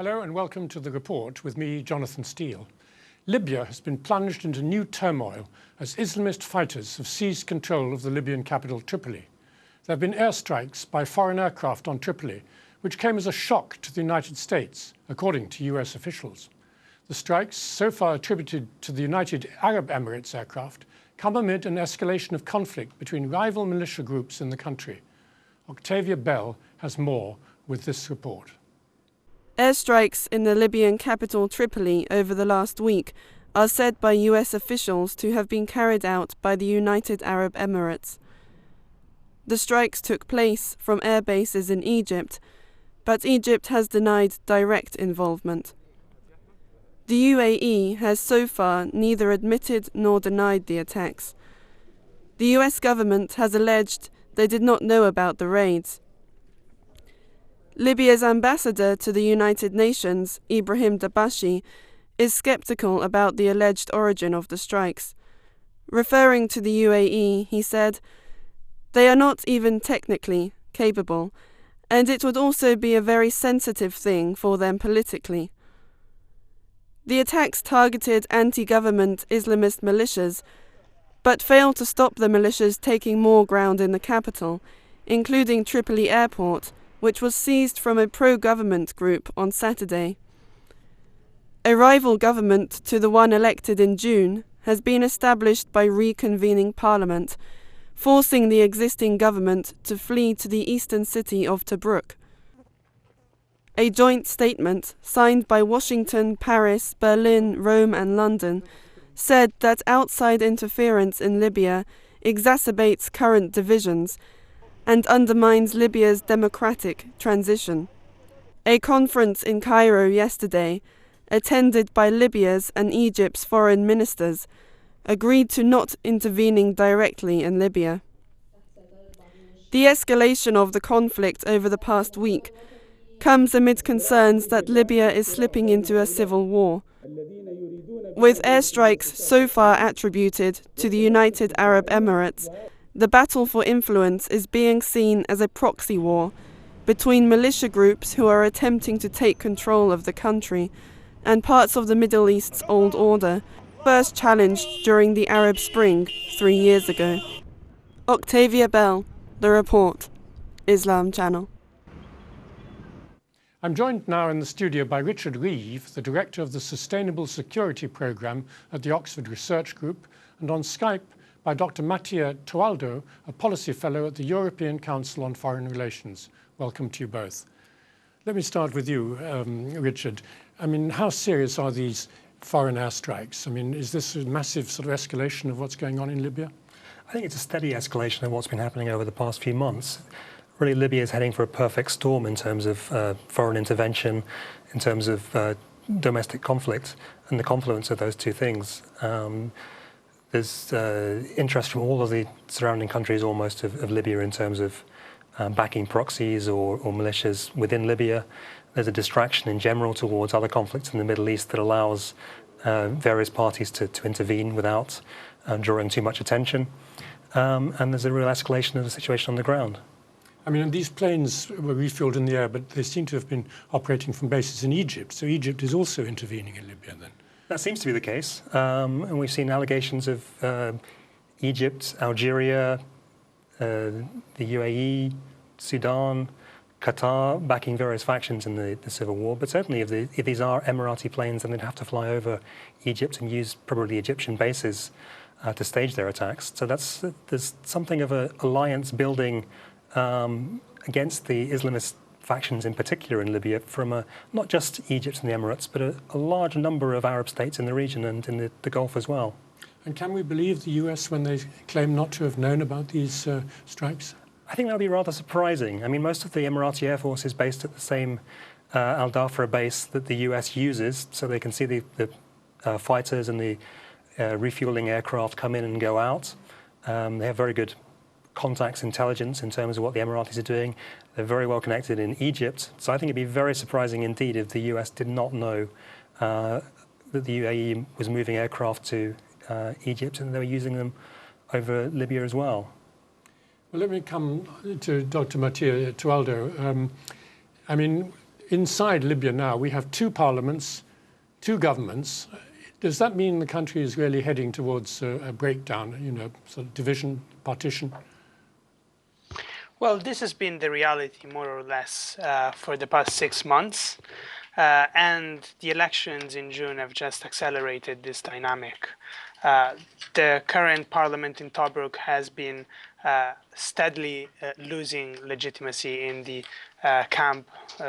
Hello and welcome to The Report with me, Jonathan Steele. Libya has been plunged into new turmoil as Islamist fighters have seized control of the Libyan capital Tripoli. There have been airstrikes by foreign aircraft on Tripoli, which came as a shock to the United States, according to US officials. The strikes, so far attributed to the United Arab Emirates aircraft, come amid an escalation of conflict between rival militia groups in the country. Octavia Bell has more with this report. Airstrikes in the Libyan capital Tripoli over the last week are said by US officials to have been carried out by the United Arab Emirates. The strikes took place from air bases in Egypt, but Egypt has denied direct involvement. The UAE has so far neither admitted nor denied the attacks. The US government has alleged they did not know about the raids. Libya's ambassador to the United Nations, Ibrahim Dabashi, is skeptical about the alleged origin of the strikes. Referring to the UAE, he said, "They are not even technically capable, and it would also be a very sensitive thing for them politically." The attacks targeted anti-government Islamist militias, but failed to stop the militias taking more ground in the capital, including Tripoli Airport, which was seized from a pro-government group on Saturday. A rival government to the one elected in June has been established by reconvening parliament, forcing the existing government to flee to the eastern city of Tobruk. A joint statement, signed by Washington, Paris, Berlin, Rome and London, said that outside interference in Libya exacerbates current divisions and undermines Libya's democratic transition. A conference in Cairo yesterday, attended by Libya's and Egypt's foreign ministers, agreed to not intervening directly in Libya. The escalation of the conflict over the past week comes amid concerns that Libya is slipping into a civil war. With airstrikes so far attributed to the United Arab Emirates, the battle for influence is being seen as a proxy war between militia groups who are attempting to take control of the country and parts of the Middle East's old order, first challenged during the Arab Spring 3 years ago. Octavia Bell, The Report, Islam Channel. I'm joined now in the studio by Richard Reeve, the Director of the Sustainable Security Programme at the Oxford Research Group, and on Skype by Dr. Mattia Toaldo, a Policy Fellow at the European Council on Foreign Relations. Welcome to you both. Let me start with you, Richard. I mean, how serious are these foreign airstrikes? I mean, is this a massive sort of escalation of what's going on in Libya? I think it's a steady escalation of what's been happening over the past few months. Really, Libya is heading for a perfect storm in terms of foreign intervention, in terms of domestic conflict, and the confluence of those two things. There's interest from all of the surrounding countries almost of Libya in terms of backing proxies or militias within Libya. There's a distraction in general towards other conflicts in the Middle East that allows various parties to intervene without drawing too much attention. And there's a real escalation of the situation on the ground. I mean, these planes were refueled in the air, but they seem to have been operating from bases in Egypt. So Egypt is also intervening in Libya then? That seems to be the case. And we've seen allegations of Egypt, Algeria, the UAE, Sudan, Qatar backing various factions in the civil war. But certainly if these are Emirati planes, then they'd have to fly over Egypt and use probably Egyptian bases to stage their attacks. So there's something of an alliance building against the Islamist factions in particular in Libya from not just Egypt and the Emirates, but a large number of Arab states in the region and in the Gulf as well. And can we believe the US when they claim not to have known about these strikes? I think that would be rather surprising. I mean, most of the Emirati Air Force is based at the same Al Dhafra base that the US uses, so they can see the fighters and the refueling aircraft come in and go out. They have very good contacts, intelligence in terms of what the Emiratis are doing. They're very well connected in Egypt. So I think it'd be very surprising indeed if the US did not know that the UAE was moving aircraft to Egypt and they were using them over Libya as well. Well, let me come to Dr. Mattia Toaldo. I mean, inside Libya now, we have two parliaments, two governments. Does that mean the country is really heading towards a breakdown, you know, sort of division, partition? Well, this has been the reality, more or less, for the past 6 months. And the elections in June have just accelerated this dynamic. The current parliament in Tobruk has been steadily losing legitimacy in the camp,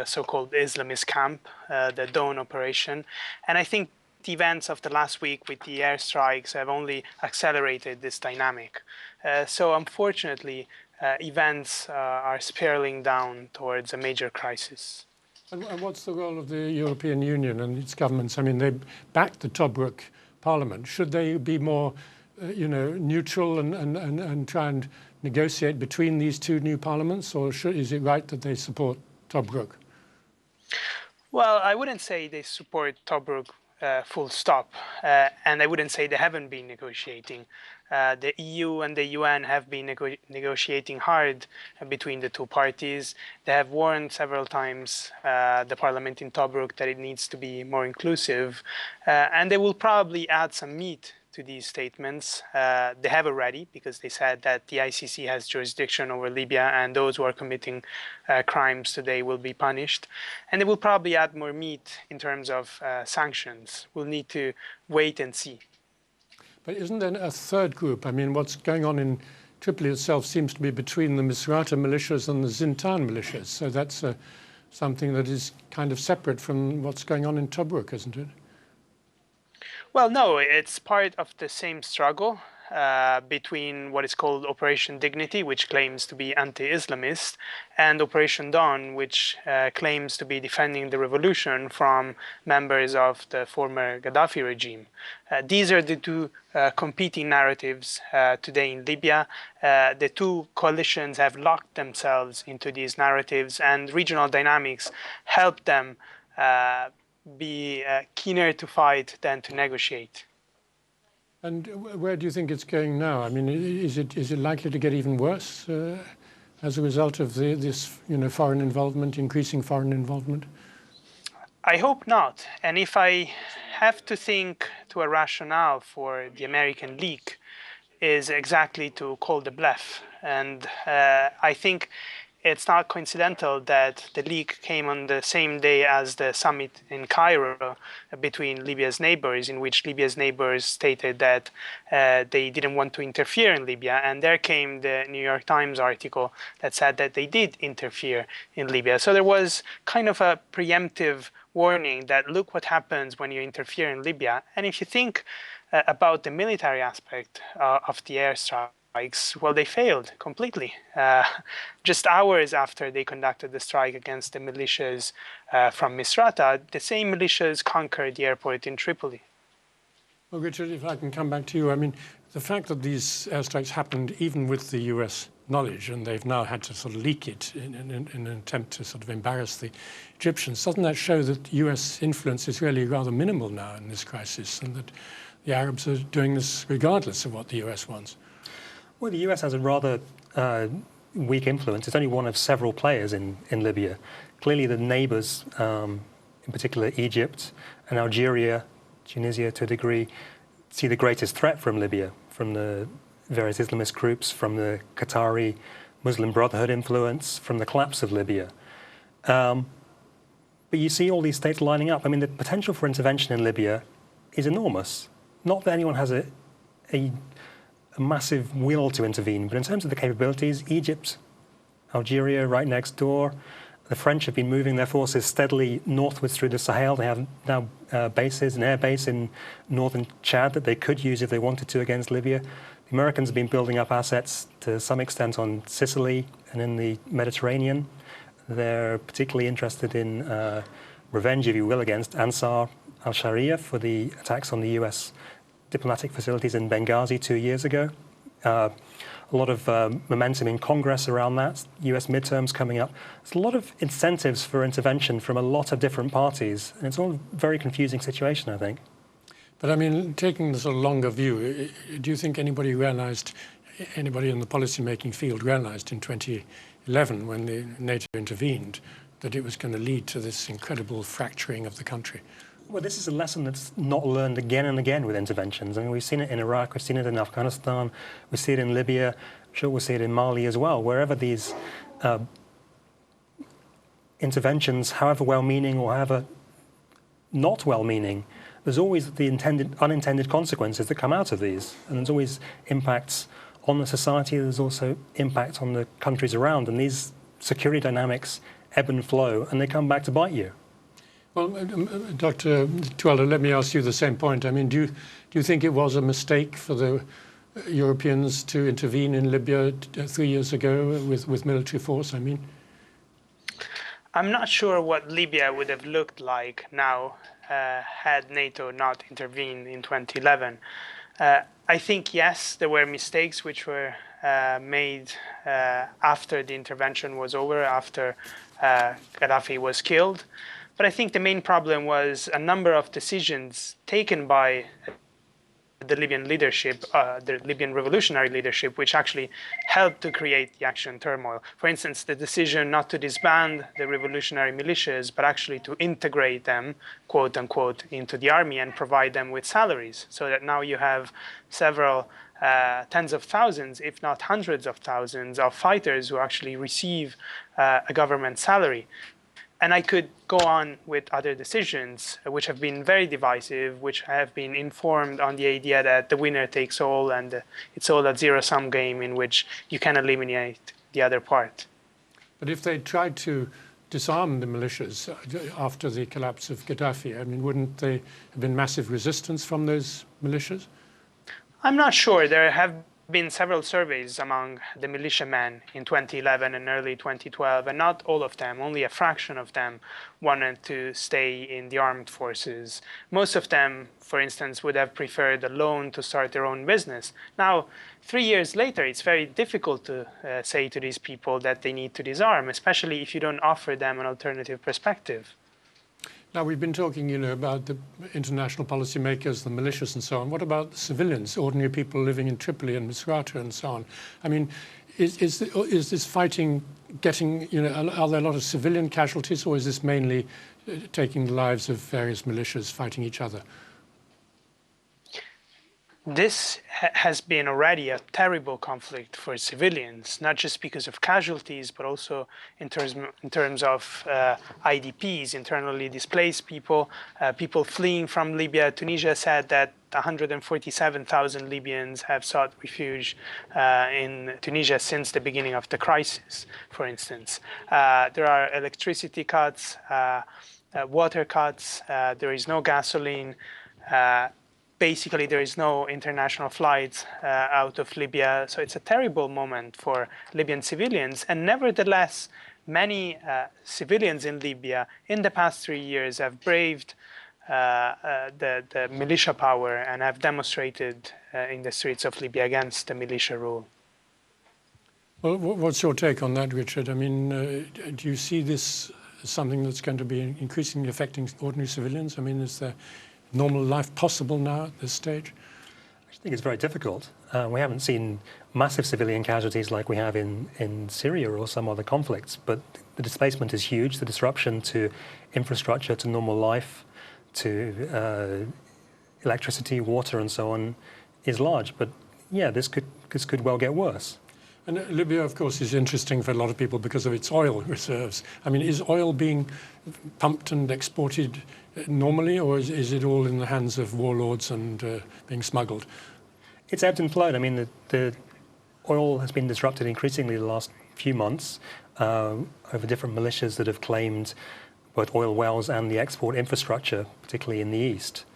so-called Islamist camp, the Dawn operation. And I think the events of the last week with the airstrikes have only accelerated this dynamic. So unfortunately, events are spiraling down towards a major crisis. And what's the role of the European Union and its governments? I mean, they backed the Tobruk Parliament. Should they be more, you know, neutral and try and negotiate between these two new parliaments, or is it right that they support Tobruk? Well, I wouldn't say they support Tobruk full stop, and I wouldn't say they haven't been negotiating. The EU and the UN have been negotiating hard between the two parties. They have warned several times the parliament in Tobruk that it needs to be more inclusive, and they will probably add some meat to these statements. They have already, because they said that the ICC has jurisdiction over Libya and those who are committing crimes today will be punished. And they will probably add more meat in terms of sanctions. We'll need to wait and see. But isn't there a third group? I mean, what's going on in Tripoli itself seems to be between the Misrata militias and the Zintan militias. So that's something that is kind of separate from what's going on in Tobruk, isn't it? Well, no, it's part of the same struggle between what is called Operation Dignity, which claims to be anti-Islamist, and Operation Dawn, which claims to be defending the revolution from members of the former Gaddafi regime. These are the two competing narratives today in Libya. The two coalitions have locked themselves into these narratives, and regional dynamics help them be keener to fight than to negotiate. And where do you think it's going now? I mean, is it likely to get even worse as a result of this, you know, foreign involvement, increasing foreign involvement? I hope not. And if I have to think to a rationale for the American leak, is exactly to call the bluff. And I think it's not coincidental that the leak came on the same day as the summit in Cairo between Libya's neighbors, in which Libya's neighbors stated that they didn't want to interfere in Libya. And there came the New York Times article that said that they did interfere in Libya. So there was kind of a preemptive warning that look what happens when you interfere in Libya. And if you think about the military aspect of the airstrike, well, they failed completely. Just hours after they conducted the strike against the militias from Misrata, the same militias conquered the airport in Tripoli. Well, Richard, if I can come back to you, I mean, the fact that these airstrikes happened even with the US knowledge, and they've now had to sort of leak it in an attempt to sort of embarrass the Egyptians, doesn't that show that US influence is really rather minimal now in this crisis, and that the Arabs are doing this regardless of what the US wants? Well, the US has a rather weak influence. It's only one of several players in Libya. Clearly the neighbors, in particular Egypt and Algeria, Tunisia to a degree, see the greatest threat from Libya, from the various Islamist groups, from the Qatari Muslim Brotherhood influence, from the collapse of Libya. But you see all these states lining up. I mean, the potential for intervention in Libya is enormous. Not that anyone has a massive will to intervene, but in terms of the capabilities, Egypt, Algeria right next door, the French have been moving their forces steadily northwards through the Sahel. They have now bases, an air base in northern Chad that they could use if they wanted to against Libya. The Americans have been building up assets to some extent on Sicily and in the Mediterranean. They're particularly interested in revenge, if you will, against Ansar al-Sharia for the attacks on the US diplomatic facilities in Benghazi 2 years ago. A lot of momentum in Congress around that, US midterms coming up. There's a lot of incentives for intervention from a lot of different parties, and it's all a very confusing situation, I think. But I mean, taking the sort of longer view, do you think anybody in the policy-making field realized in 2011, when the NATO intervened, that it was going to lead to this incredible fracturing of the country? Well, this is a lesson that's not learned again and again with interventions. I mean, we've seen it in Iraq, we've seen it in Afghanistan, we see it in Libya, I'm sure we'll see it in Mali as well. Wherever these interventions, however well-meaning or however not well-meaning, there's always the unintended consequences that come out of these. And there's always impacts on the society, there's also impact on the countries around. And these security dynamics ebb and flow, and they come back to bite you. Well, Dr. Toaldo, let me ask you the same point. I mean, do you think it was a mistake for the Europeans to intervene in Libya 3 years ago with military force, I mean? I'm not sure what Libya would have looked like now had NATO not intervened in 2011. I think, yes, there were mistakes which were made after the intervention was over, after Gaddafi was killed. But I think the main problem was a number of decisions taken by the Libyan leadership, the Libyan revolutionary leadership, which actually helped to create the actual turmoil. For instance, the decision not to disband the revolutionary militias, but actually to integrate them, quote unquote, into the army and provide them with salaries, so that now you have several tens of thousands, if not hundreds of thousands of fighters who actually receive a government salary. And I could go on with other decisions which have been very divisive, which have been informed on the idea that the winner takes all and it's all a zero-sum game in which you can eliminate the other part. But if they tried to disarm the militias after the collapse of Gaddafi, I mean, wouldn't there have been massive resistance from those militias? I'm not sure. There have been several surveys among the militiamen in 2011 and early 2012, and not all of them, only a fraction of them wanted to stay in the armed forces. Most of them, for instance, would have preferred a loan to start their own business. Now, 3 years later, it's very difficult to say to these people that they need to disarm, especially if you don't offer them an alternative perspective. Now, we've been talking, about the international policymakers, the militias and so on. What about the civilians, ordinary people living in Tripoli and Misrata and so on? I mean, is this fighting getting, are there a lot of civilian casualties, or is this mainly taking the lives of various militias fighting each other? This has been already a terrible conflict for civilians, not just because of casualties, but also in terms of IDPs, internally displaced people, people fleeing from Libya. Tunisia said that 147,000 Libyans have sought refuge in Tunisia since the beginning of the crisis, for instance. There are electricity cuts, water cuts, there is no gasoline. Basically, there is no international flights out of Libya. So it's a terrible moment for Libyan civilians. And nevertheless, many civilians in Libya in the past 3 years have braved the militia power and have demonstrated in the streets of Libya against the militia rule. Well, what's your take on that, Richard? I mean, do you see this as something that's going to be increasingly affecting ordinary civilians? I mean, is there normal life possible now at this stage? I think it's very difficult. We haven't seen massive civilian casualties like we have in Syria or some other conflicts, but the displacement is huge. The disruption to infrastructure, to normal life, to electricity, water and so on is large. But yeah, this could well get worse. And Libya, of course, is interesting for a lot of people because of its oil reserves. I mean, is oil being pumped and exported normally, or is it all in the hands of warlords and being smuggled? It's ebbed and flowed. I mean, the oil has been disrupted increasingly the last few months over different militias that have claimed both oil wells and the export infrastructure, particularly in the east.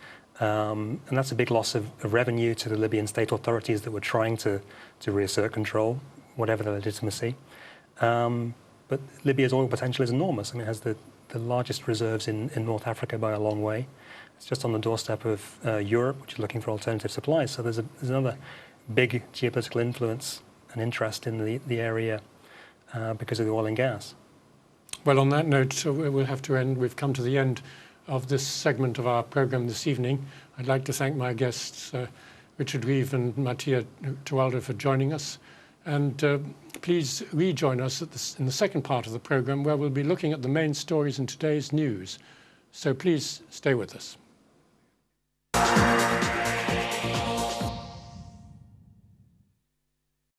And that's a big loss of revenue to the Libyan state authorities that were trying to reassert control, whatever the legitimacy. But Libya's oil potential is enormous. I mean, it has the largest reserves in North Africa by a long way. It's just on the doorstep of Europe, which is looking for alternative supplies. So there's another big geopolitical influence and interest in the area because of the oil and gas. Well, on that note, we'll have to end. We've come to the end of this segment of our program this evening. I'd like to thank my guests, Richard Reeve and Mattia Toaldo, for joining us. And please rejoin us in the second part of the programme, where we'll be looking at the main stories in today's news. So please stay with us.